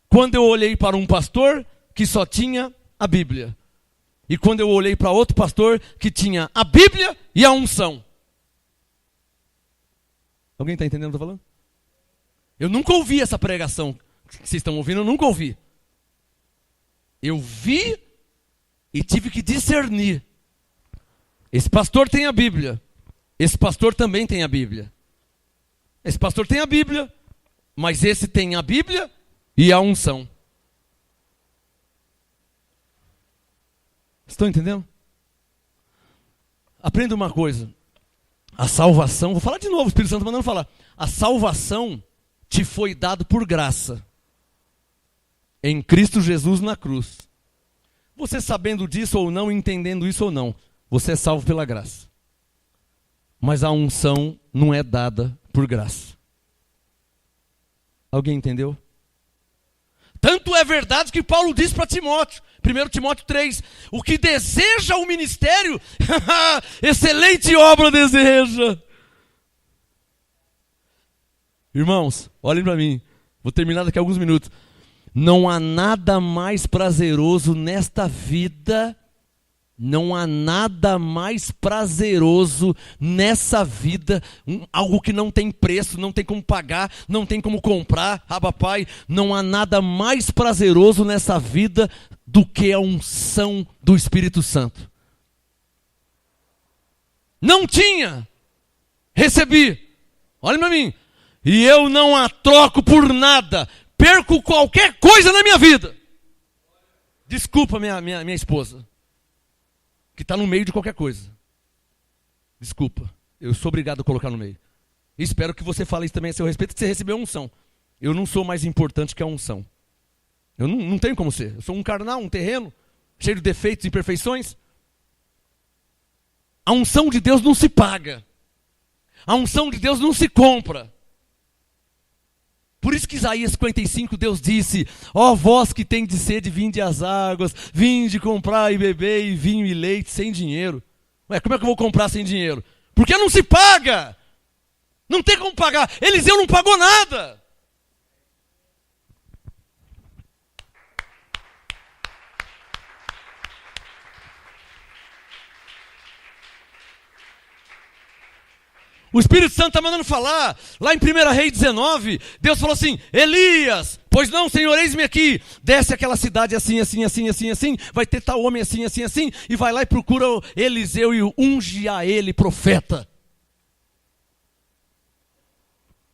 Quando eu olhei para um pastor que só tinha a Bíblia. E quando eu olhei para outro pastor que tinha a Bíblia e a unção. Alguém está entendendo o que eu estou falando? Eu nunca ouvi essa pregação que vocês estão ouvindo, eu nunca ouvi. Eu vi e tive que discernir. Esse pastor tem a Bíblia. Esse pastor também tem a Bíblia. Esse pastor tem a Bíblia, mas esse tem a Bíblia e a unção. Estão entendendo? Aprenda uma coisa. A salvação, vou falar de novo, o Espírito Santo mandando falar. A salvação te foi dado por graça. Em Cristo Jesus na cruz. Você sabendo disso ou não, entendendo isso ou não, você é salvo pela graça. Mas a unção não é dada por graça. Alguém entendeu? Tanto é verdade que Paulo diz para Timóteo, 1 Timóteo 3, o que deseja o ministério, excelente obra deseja. Irmãos, olhem para mim, vou terminar daqui a alguns minutos. Não há nada mais prazeroso nesta vida, não há nada mais prazeroso nessa vida, algo que não tem preço, não tem como pagar, não tem como comprar, Pai, não há nada mais prazeroso nessa vida do que a unção do Espírito Santo. Não tinha, recebi, olha para mim, E eu não a troco por nada. Perco qualquer coisa na minha vida. Desculpa minha esposa, que está no meio de qualquer coisa. Desculpa, eu sou obrigado a colocar no meio. E espero que você fale isso também a seu respeito, que você recebeu a unção. Eu não sou mais importante que a unção. Eu não tenho como ser. Eu sou um carnal, um terreno, cheio de defeitos e imperfeições. A unção de Deus não se paga. A unção de Deus não se compra. Por isso que Isaías 55, Deus disse: ó vós que tendes sede, vinde às águas, vinde comprar e beber e vinho e leite sem dinheiro. Ué, como é que eu vou comprar sem dinheiro? Porque não se paga. Não tem como pagar. Eliseu não pagou nada. O Espírito Santo está mandando falar, lá em 1 Reis 19, Deus falou assim: Elias, pois não, Senhor, eis-me aqui, desce aquela cidade assim, assim, assim, assim, assim, vai ter tal homem assim, assim, assim, e vai lá e procura Eliseu e unge a ele profeta.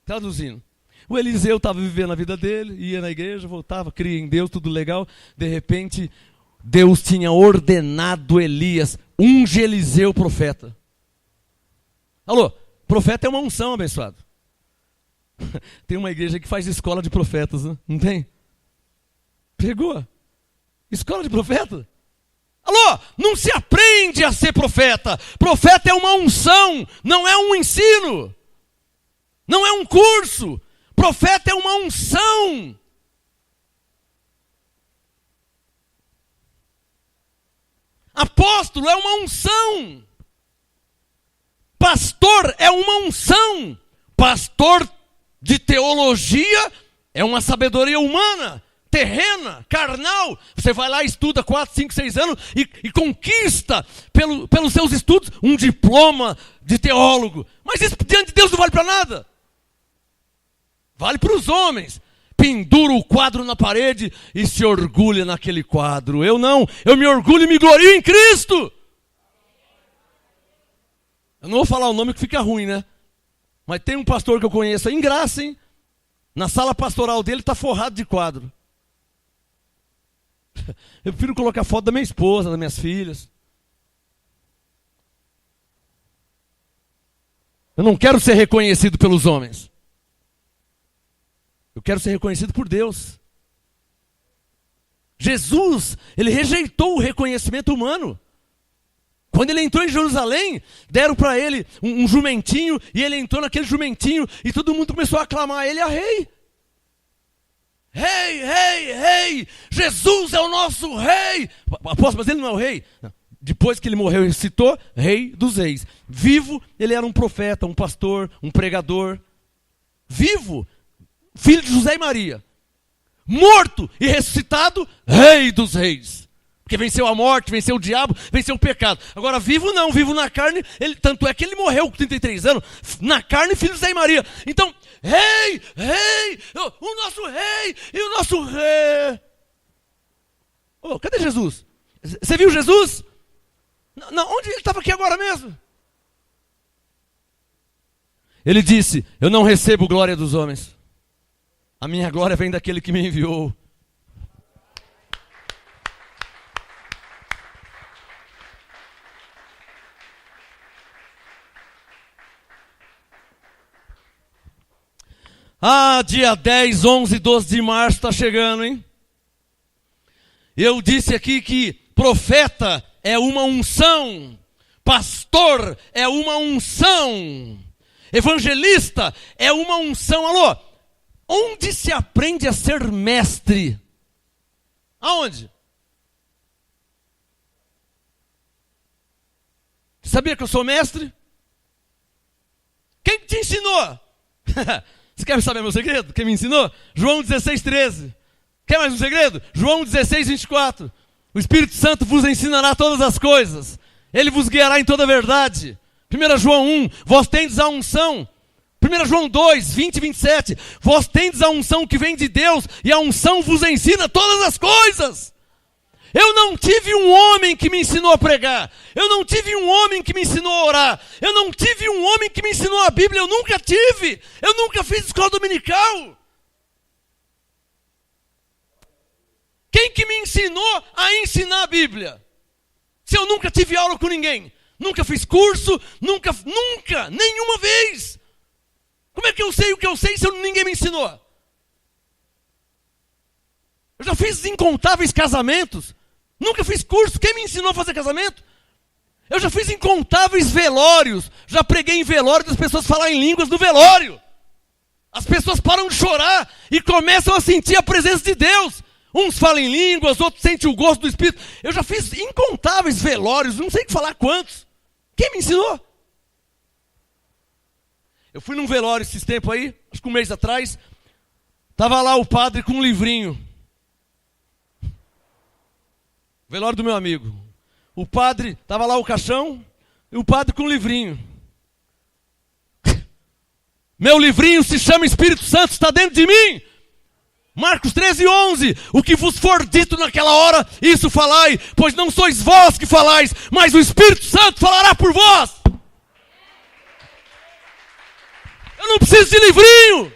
Traduzindo, o Eliseu estava vivendo a vida dele, ia na igreja, voltava, cria em Deus, tudo legal, de repente, Deus tinha ordenado Elias, unge Eliseu profeta. Alô? Profeta é uma unção, abençoado. Tem uma igreja que faz escola de profetas, né? Não tem? Pegou? Escola de profeta? Alô? Não se aprende a ser profeta. Profeta é uma unção, não é um ensino. Não é um curso. Profeta é uma unção. Apóstolo é uma unção. Pastor é uma unção. Pastor de teologia é uma sabedoria humana, terrena, carnal. Você vai lá, estuda 4, 5, 6 anos e conquista, pelos seus estudos, um diploma de teólogo. Mas isso diante de Deus não vale para nada. Vale para os homens. Pendura o quadro na parede e se orgulha naquele quadro. Eu não, eu me orgulho e me glorio em Cristo. Eu não vou falar o nome que fica ruim, né? Mas tem um pastor que eu conheço em Graça, hein? Na sala pastoral dele está forrado de quadro. Eu prefiro colocar foto da minha esposa, das minhas filhas. Eu não quero ser reconhecido pelos homens. Eu quero ser reconhecido por Deus. Jesus, ele rejeitou o reconhecimento humano. Quando ele entrou em Jerusalém, deram para ele um jumentinho, e ele entrou naquele jumentinho, e todo mundo começou a aclamar ele a rei. Rei, rei, rei, Jesus é o nosso rei. Apóstolo, mas ele não é o rei? Não. Depois que ele morreu e ressuscitou, rei dos reis. Vivo, ele era um profeta, um pastor, um pregador. Vivo, filho de José e Maria. Morto e ressuscitado, rei dos reis. Porque venceu a morte, venceu o diabo, venceu o pecado. Agora vivo não, vivo na carne. Tanto é que ele morreu com 33 anos, na carne, filho de José e Maria. Então, rei, rei, o nosso rei e o nosso rei. Oh, cadê Jesus? Você viu Jesus? Não, onde ele estava aqui agora mesmo? Ele disse: eu não recebo glória dos homens. A minha glória vem daquele que me enviou. Ah, dia 10, 11, 12 de março está chegando, hein? Eu disse aqui que profeta é uma unção, pastor é uma unção, evangelista é uma unção. Alô, onde se aprende a ser mestre? Aonde? Sabia que eu sou mestre? Quem te ensinou? Você quer saber meu segredo? Quem me ensinou? João 16, 13. Quer mais um segredo? João 16, 24. O Espírito Santo vos ensinará todas as coisas. Ele vos guiará em toda a verdade. 1 João 1, vós tendes a unção. 1 João 2, 20 e 27. Vós tendes a unção que vem de Deus, e a unção vos ensina todas as coisas. Eu não tive um homem que me ensinou a pregar. Eu não tive um homem que me ensinou a orar. Eu não tive um homem que me ensinou a Bíblia. Eu nunca tive. Eu nunca fiz escola dominical. Quem que me ensinou a ensinar a Bíblia? Se eu nunca tive aula com ninguém. Nunca fiz curso. Nunca, nenhuma vez. Como é que eu sei o que eu sei se ninguém me ensinou? Eu já fiz incontáveis casamentos. Nunca fiz curso. Quem me ensinou a fazer casamento? Eu já fiz incontáveis velórios. Já preguei em velório das pessoas falarem em línguas no velório. As pessoas param de chorar e começam a sentir a presença de Deus. Uns falam em línguas, outros sentem o gosto do Espírito. Eu já fiz incontáveis velórios, não sei falar quantos. Quem me ensinou? Eu fui num velório esses tempos aí, acho que um mês atrás. Estava lá o padre com um livrinho. Velório do meu amigo. O padre, estava lá o caixão, e o padre com um livrinho. Meu livrinho se chama Espírito Santo, está dentro de mim. Marcos 13:11. O que vos for dito naquela hora, isso falai, pois não sois vós que falais, mas o Espírito Santo falará por vós. Eu não preciso de livrinho.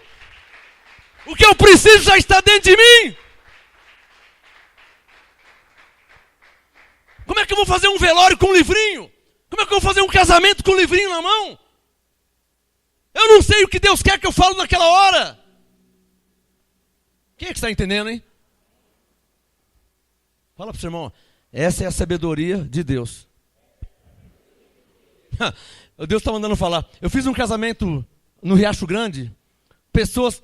O que eu preciso já está dentro de mim. Como é que eu vou fazer um velório com um livrinho? Como é que eu vou fazer um casamento com um livrinho na mão? Eu não sei o que Deus quer que eu falo naquela hora. Quem é que está entendendo, hein? Fala para o seu irmão. Essa é a sabedoria de Deus. Deus está mandando falar. Eu fiz um casamento no Riacho Grande.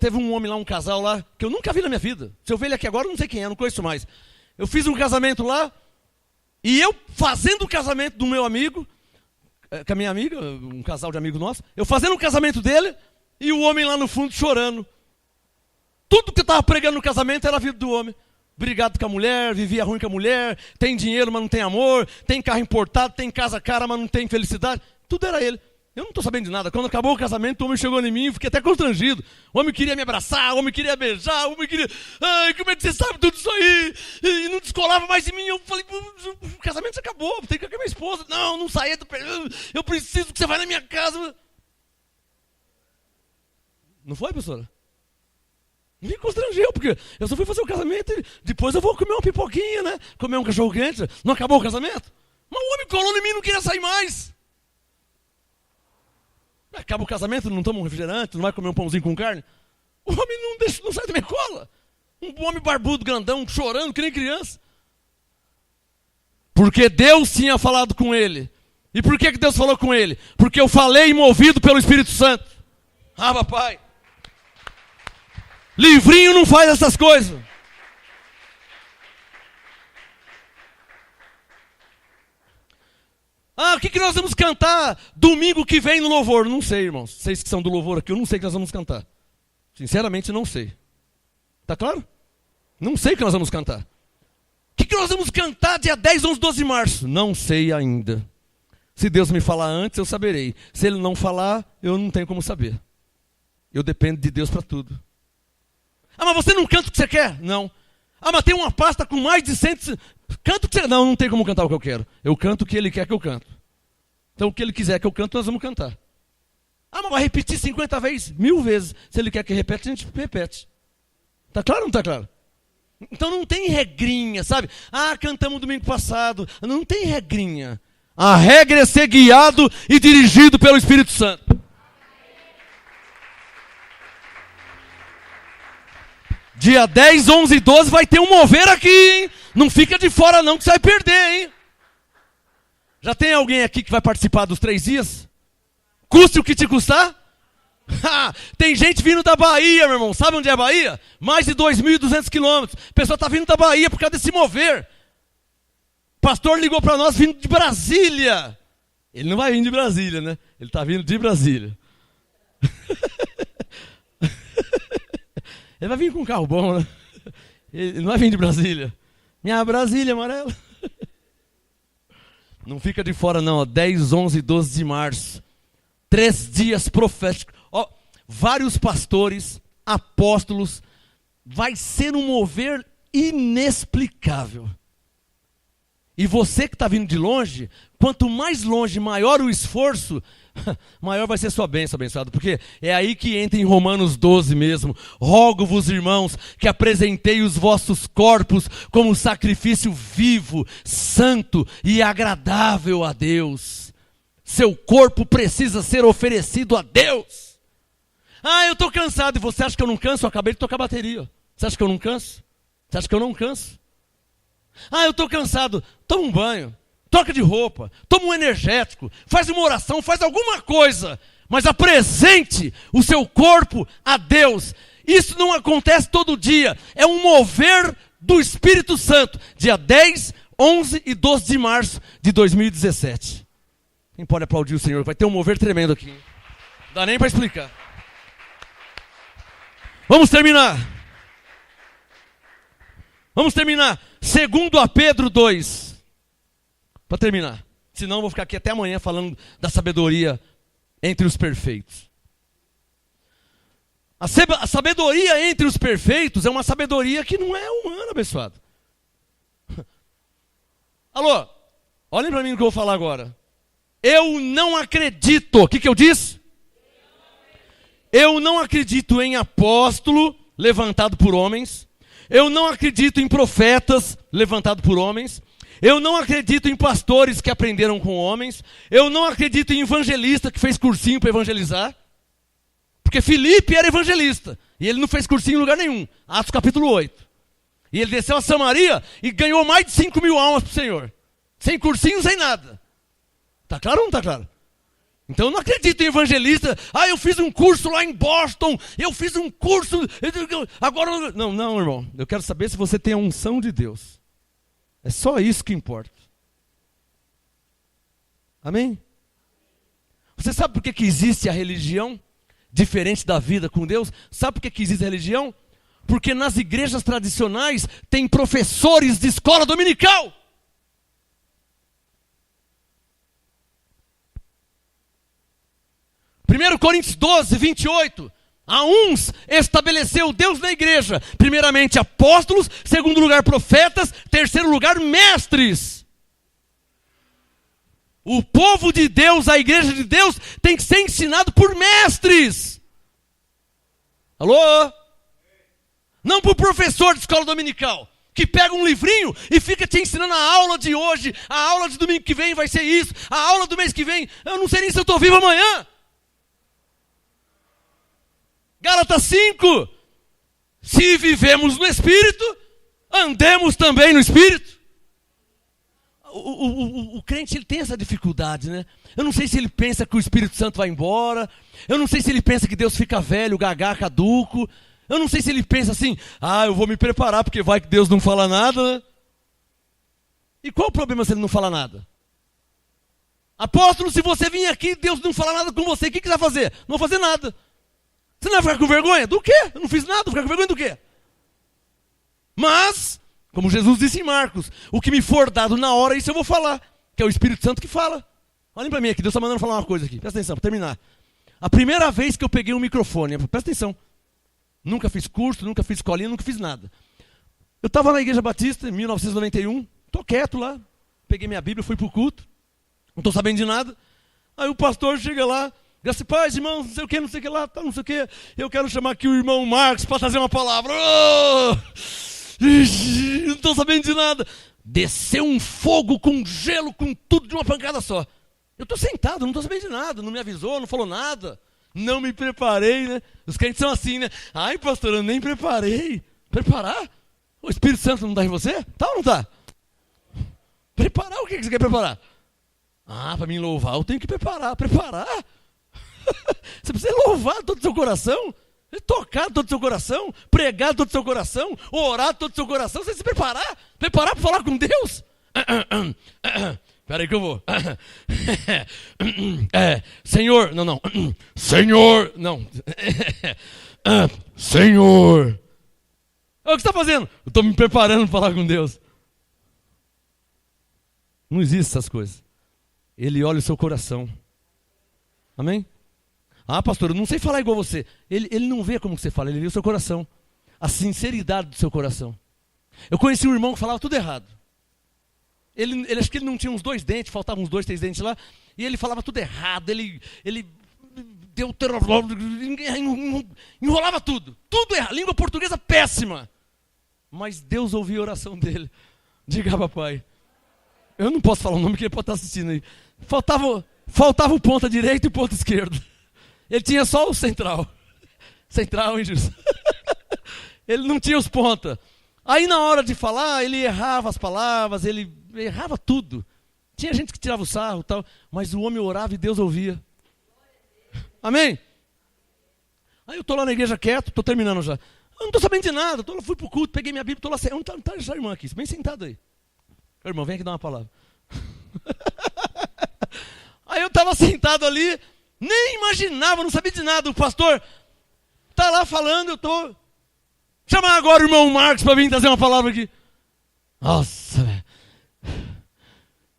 Teve um homem lá, um casal lá, que eu nunca vi na minha vida. Se eu ver ele aqui agora, eu não sei quem é, não conheço mais. Eu fiz um casamento lá. E eu fazendo o casamento do meu amigo, com a minha amiga, um casal de amigo nosso, eu fazendo o casamento dele, e o homem lá no fundo chorando. Tudo que eu estava pregando no casamento era a vida do homem. Brigado com a mulher, vivia ruim com a mulher, tem dinheiro, mas não tem amor, tem carro importado, tem casa cara, mas não tem felicidade. Tudo era ele. Eu não estou sabendo de nada. Quando acabou o casamento, o homem chegou em mim e fiquei até constrangido. O homem queria me abraçar, o homem queria beijar, o homem queria... Ai, como é que você sabe tudo isso aí? E não descolava mais de mim. Eu falei, o casamento acabou, tem que ficar com a minha esposa. Não saia do... Eu preciso que você vá na minha casa. Não foi, professora? Me constrangeu, porque eu só fui fazer o casamento e depois eu vou comer uma pipoquinha, né? Comer um cachorro quente. Não acabou o casamento? Mas o homem colou em mim e não queria sair mais. Acaba o casamento, não toma um refrigerante, não vai comer um pãozinho com carne. O homem não sai da minha cola. Um homem barbudo, grandão, chorando que nem criança. Porque Deus tinha falado com ele. E por que Deus falou com ele? Porque eu falei movido pelo Espírito Santo. Ah, papai. Livrinho não faz essas coisas. O que nós vamos cantar domingo que vem no louvor? Não sei, irmãos. Vocês que são do louvor aqui, eu não sei o que nós vamos cantar. Sinceramente, não sei. Tá claro? Não sei o que nós vamos cantar. O que nós vamos cantar dia 10, 11, 12 de março? Não sei ainda. Se Deus me falar antes, eu saberei. Se Ele não falar, eu não tenho como saber. Eu dependo de Deus para tudo. Mas você não canta o que você quer? Não. Mas tem uma pasta com mais de 100... Canta o que você... Não tem como cantar o que eu quero. Eu canto o que Ele quer que eu canto. Então o que Ele quiser que eu canto, nós vamos cantar. Mas vai repetir 50 vezes, 1000 vezes. Se Ele quer que repete, a gente repete. Tá claro ou não tá claro? Então não tem regrinha, sabe? Cantamos domingo passado. Não tem regrinha. A regra é ser guiado e dirigido pelo Espírito Santo. Dia 10, 11 e 12 vai ter um mover aqui, hein? Não fica de fora não, que você vai perder, hein? Já tem alguém aqui que vai participar dos 3 dias? Custe o que te custar? Tem gente vindo da Bahia, meu irmão. Sabe onde é a Bahia? Mais de 2.200 quilômetros. A pessoa está vindo da Bahia por causa desse mover. O pastor ligou para nós vindo de Brasília. Ele não vai vir de Brasília, né? Ele está vindo de Brasília. Ele vai vir com um carro bom, né? Ele não vai vir de Brasília. Minha Brasília amarela. Não fica de fora não, 10, 11 e 12 de março. 3 dias proféticos. Vários pastores, apóstolos. Vai ser um mover inexplicável. E você que está vindo de longe, quanto mais longe, maior o esforço, maior vai ser sua bênção, abençoado. Porque é aí que entra em Romanos 12 mesmo. Rogo-vos, irmãos, que apresentei os vossos corpos como sacrifício vivo, santo e agradável a Deus. Seu corpo precisa ser oferecido a Deus. Ah, eu estou cansado. E você acha que eu não canso? Eu acabei de tocar bateria. Você acha que eu não canso? Você acha que eu não canso? Ah, eu estou cansado. Toma um banho, troca de roupa, toma um energético, faz uma oração, faz alguma coisa, mas apresente o seu corpo a Deus. Isso não acontece todo dia, é um mover do Espírito Santo, dia 10, 11 e 12 de março de 2017. Quem pode aplaudir o Senhor? Vai ter um mover tremendo aqui. Não dá nem para explicar. Vamos terminar. Vamos terminar. 2 Pedro 2. Para terminar. Senão eu vou ficar aqui até amanhã falando da sabedoria entre os perfeitos. A sabedoria entre os perfeitos é uma sabedoria que não é humana, abençoado. Alô? Olhem para mim o que eu vou falar agora. Eu não acredito. O que eu disse? Eu não acredito em apóstolo levantado por homens. Eu não acredito em profetas levantados por homens. Eu não acredito em pastores que aprenderam com homens. Eu não acredito em evangelista que fez cursinho para evangelizar. Porque Filipe era evangelista. E ele não fez cursinho em lugar nenhum. Atos capítulo 8. E ele desceu a Samaria e ganhou mais de 5.000 almas para o Senhor. Sem cursinho, sem nada. Está claro ou não está claro? Então eu não acredito em evangelista. Ah, eu fiz um curso lá em Boston. Eu fiz um curso. Agora. Não, irmão. Eu quero saber se você tem a unção de Deus. É só isso que importa. Amém? Você sabe por que existe a religião diferente da vida com Deus? Sabe por que existe a religião? Porque nas igrejas tradicionais tem professores de escola dominical. Primeiro Coríntios 12, 28. A uns estabeleceu Deus na igreja. Primeiramente apóstolos, segundo lugar profetas, terceiro lugar mestres. O povo de Deus, a igreja de Deus, tem que ser ensinado por mestres. Alô? Não por professor de escola dominical, que pega um livrinho e fica te ensinando a aula de hoje, a aula de domingo que vem vai ser isso, a aula do mês que vem, eu não sei nem se eu estou vivo amanhã. Gálatas 5, se vivemos no Espírito, andemos também no Espírito. O crente ele tem essa dificuldade, né? Eu não sei se ele pensa que o Espírito Santo vai embora, eu não sei se ele pensa que Deus fica velho, gagá, caduco, eu não sei se ele pensa assim, eu vou me preparar porque vai que Deus não fala nada, né? E qual o problema se ele não fala nada? Apóstolo, se você vir aqui e Deus não falar nada com você, o que você vai fazer? Não vou fazer nada. Você não vai ficar com vergonha? Do quê? Eu não fiz nada, vou ficar com vergonha do quê? Mas, como Jesus disse em Marcos, o que me for dado na hora, isso eu vou falar. Que é o Espírito Santo que fala. Olhem para mim aqui, Deus está mandando falar uma coisa aqui. Presta atenção, para terminar. A primeira vez que eu peguei um microfone, presta atenção. Nunca fiz curso, nunca fiz escolinha, nunca fiz nada. Eu estava na Igreja Batista, em 1991, estou quieto lá. Peguei minha Bíblia, fui para o culto. Não estou sabendo de nada. Aí o pastor chega lá. Graças a paz, irmãos, não sei o que lá, tá, não sei o que. Eu quero chamar aqui o irmão Marcos para trazer uma palavra. Oh! Não estou sabendo de nada. Desceu um fogo com gelo, com tudo de uma pancada só. Eu estou sentado, não estou sabendo de nada. Não me avisou, não falou nada. Não me preparei, né? Os crentes são assim, né? Ai, pastor, eu nem preparei. Preparar? O Espírito Santo não está em você? Tá ou não está? Preparar? O que você quer preparar? Para mim louvar, eu tenho que preparar. Preparar? Você precisa louvar todo o seu coração, tocar todo o seu coração, pregar todo o seu coração, orar todo o seu coração, você se preparar para falar com Deus. Espera aí que eu vou. Senhor, não. Senhor, não. Senhor. O que você está fazendo? Eu estou me preparando para falar com Deus. Não existe essas coisas. Ele olha o seu coração. Amém? Pastor, eu não sei falar igual você. Ele não vê como você fala, ele vê o seu coração. A sinceridade do seu coração. Eu conheci um irmão que falava tudo errado. Ele acho que ele não tinha uns 2 dentes, faltavam uns 2, 3 dentes lá, e ele falava tudo errado, ele deu enrolava tudo errado, língua portuguesa péssima. Mas Deus ouviu a oração dele. Diga, papai. Eu não posso falar o nome que ele pode estar assistindo aí. Faltava o ponta direito e o ponta esquerdo. Ele tinha só o central. Central, hein, Jesus? Ele não tinha os pontas. Aí na hora de falar, ele errava as palavras, ele errava tudo. Tinha gente que tirava o sarro e tal, mas o homem orava e Deus ouvia. Amém? Aí eu estou lá na igreja quieto, estou terminando já. Eu não estou sabendo de nada, fui para o culto, peguei minha Bíblia, estou lá. Onde está essa irmã aqui? Bem sentado aí. Irmão, vem aqui dar uma palavra. Aí eu estava sentado ali, nem imaginava, não sabia de nada. O pastor está lá falando, eu estou... Chamar agora o irmão Marcos para vir trazer uma palavra aqui. Nossa, velho.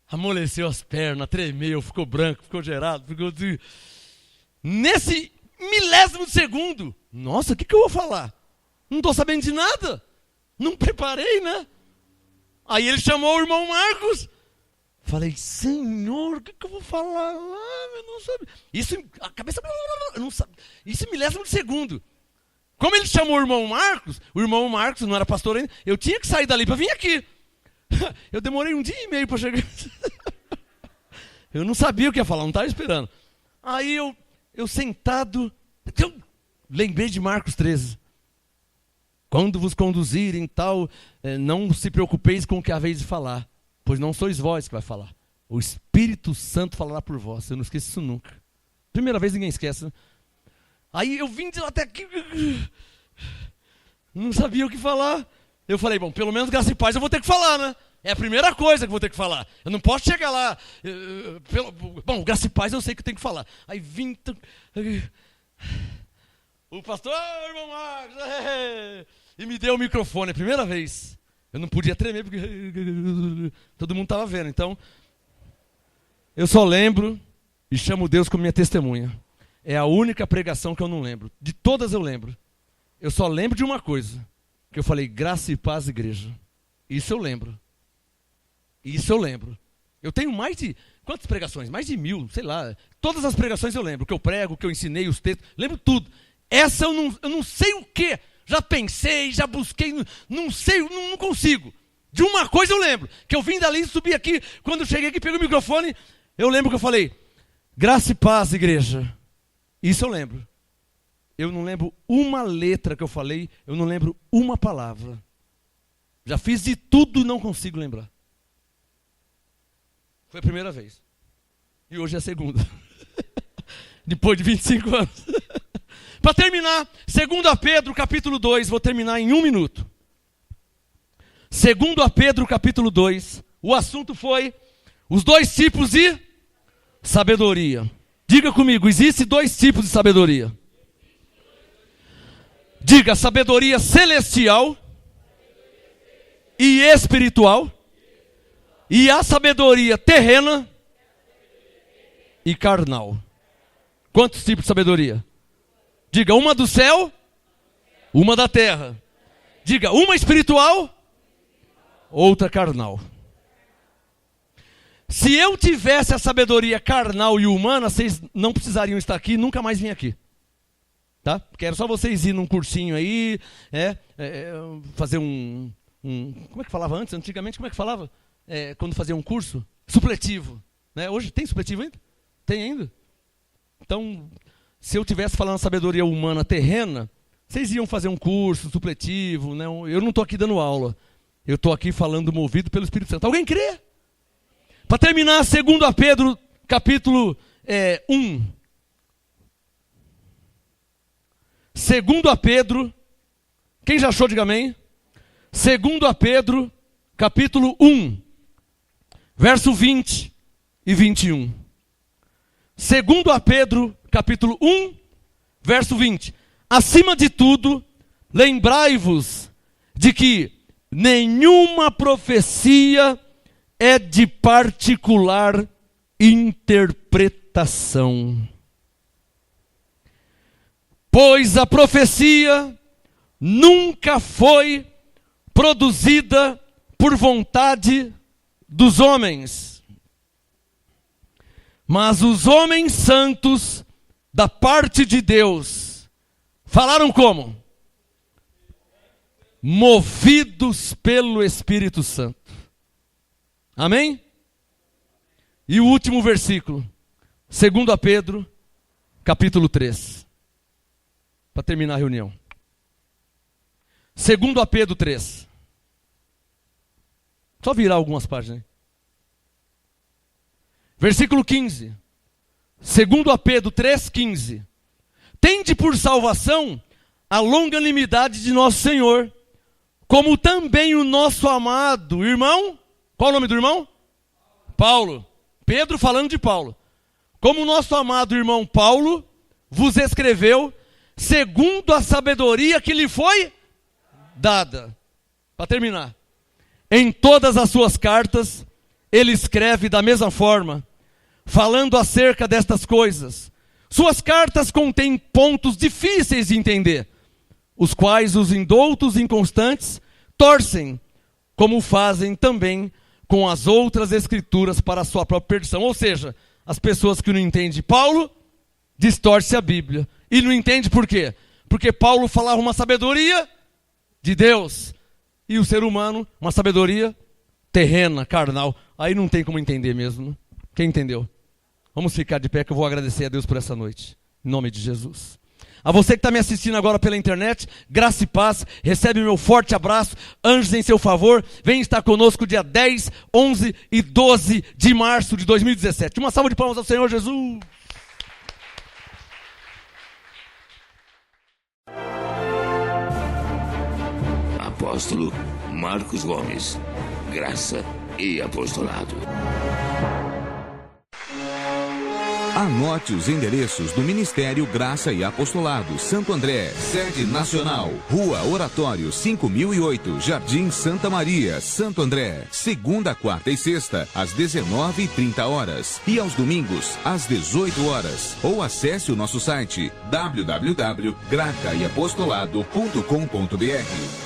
Amoleceu as pernas, tremeu, ficou branco, ficou gerado, ficou... Nesse milésimo de segundo, nossa, o que eu vou falar? Não estou sabendo de nada. Não preparei, né? Aí ele chamou o irmão Marcos. Falei, Senhor, o que eu vou falar lá? Eu não sabia. Isso, a cabeça... Eu não sabia. Isso milésimo de segundo. Como ele chamou o irmão Marcos não era pastor ainda, eu tinha que sair dali para vir aqui. Eu demorei 1 dia e meio para chegar. Eu não sabia o que ia falar, não estava esperando. Aí eu sentado, eu lembrei de Marcos 13. Quando vos conduzirem tal, não se preocupeis com o que haveis de falar, pois não sois vós que vai falar. O Espírito Santo falará por vós. Eu não esqueço isso nunca. Primeira vez ninguém esquece, né? Aí eu vim de lá até aqui, não sabia o que falar. Eu falei, bom, pelo menos graça e paz eu vou ter que falar, né? É a primeira coisa que eu vou ter que falar. Eu não posso chegar lá. Bom, graça e paz eu sei que eu tenho que falar. Aí vim... O pastor, irmão Marcos, e me deu o microfone, a primeira vez. Eu não podia tremer porque todo mundo estava vendo. Então, eu só lembro e chamo Deus como minha testemunha. É a única pregação que eu não lembro. De todas eu lembro. Eu só lembro de uma coisa. Que eu falei, graça e paz, igreja. Isso eu lembro. Isso eu lembro. Eu tenho mais de... Quantas pregações? Mais de 1000, sei lá. Todas as pregações eu lembro. O que eu prego, o que eu ensinei, os textos. Lembro tudo. Essa eu não sei o quê. Já pensei, já busquei. Não sei, não consigo. De uma coisa eu lembro. Que eu vim dali e subi aqui. Quando eu cheguei aqui, peguei o microfone. Eu lembro que eu falei, graça e paz, igreja. Isso eu lembro. Eu não lembro uma letra que eu falei, eu não lembro uma palavra. Já fiz de tudo e não consigo lembrar. Foi a primeira vez. E hoje é a segunda. Depois de 25 anos. Para terminar, 2 Pedro capítulo 2, vou terminar em 1 minuto. 2 Pedro capítulo 2, o assunto foi os 2 tipos de sabedoria. Diga comigo, existem 2 tipos de sabedoria. Diga, sabedoria celestial e espiritual. E a sabedoria terrena e carnal. Quantos tipos de sabedoria? Diga, uma do céu, uma da terra. Diga, uma espiritual, outra carnal. Se eu tivesse a sabedoria carnal e humana, vocês não precisariam estar aqui, nunca mais vim aqui. Tá? Porque era só vocês ir num cursinho aí, fazer como é que falava antes? Antigamente, como é que falava? Quando fazia um curso? Supletivo. Né? Hoje tem supletivo ainda? Tem ainda? Então, se eu tivesse falando sabedoria humana terrena, vocês iam fazer um curso supletivo. Né? Eu não estou aqui dando aula. Eu estou aqui falando movido pelo Espírito Santo. Alguém crê? Para terminar, 2 Pedro, capítulo 1. 2 Pedro, quem já achou, diga amém. 2 Pedro, capítulo 1, verso 20 e 21. 2 Pedro, capítulo 1, verso 20. Acima de tudo, lembrai-vos de que nenhuma profecia é de particular interpretação. Pois a profecia nunca foi produzida por vontade dos homens, mas os homens santos da parte de Deus falaram como? Movidos pelo Espírito Santo. Amém? E o último versículo, 2 Pedro, capítulo 3. Para terminar a reunião. 2 Pedro 3. Só virar algumas páginas. Versículo 15. 2 Pedro 3,15. Tende por salvação a longanimidade de nosso Senhor, como também o nosso amado irmão. Qual o nome do irmão? Paulo. Pedro falando de Paulo. Como o nosso amado irmão Paulo vos escreveu, segundo a sabedoria que lhe foi dada. Para terminar. Em todas as suas cartas, ele escreve da mesma forma, falando acerca destas coisas. Suas cartas contêm pontos difíceis de entender, os quais os indoutos inconstantes torcem, como fazem também com as outras escrituras para a sua própria perdição. Ou seja, as pessoas que não entendem Paulo, distorcem a Bíblia. E não entendem por quê? Porque Paulo falava uma sabedoria de Deus, e o ser humano, uma sabedoria terrena, carnal. Aí não tem como entender mesmo, né? Quem entendeu? Vamos ficar de pé que eu vou agradecer a Deus por essa noite. Em nome de Jesus. A você que está me assistindo agora pela internet, graça e paz, recebe o meu forte abraço, anjos em seu favor, vem estar conosco dia 10, 11 e 12 de março de 2017. Uma salva de palmas ao Senhor Jesus. Apóstolo Marcos Gomes, graça e apostolado. Anote os endereços do Ministério Graça e Apostolado Santo André, sede nacional, Rua Oratório 5008, Jardim Santa Maria, Santo André, segunda, quarta e sexta, às 19h30 e aos domingos, às 18 horas. Ou acesse o nosso site www.gracaeapostolado.com.br.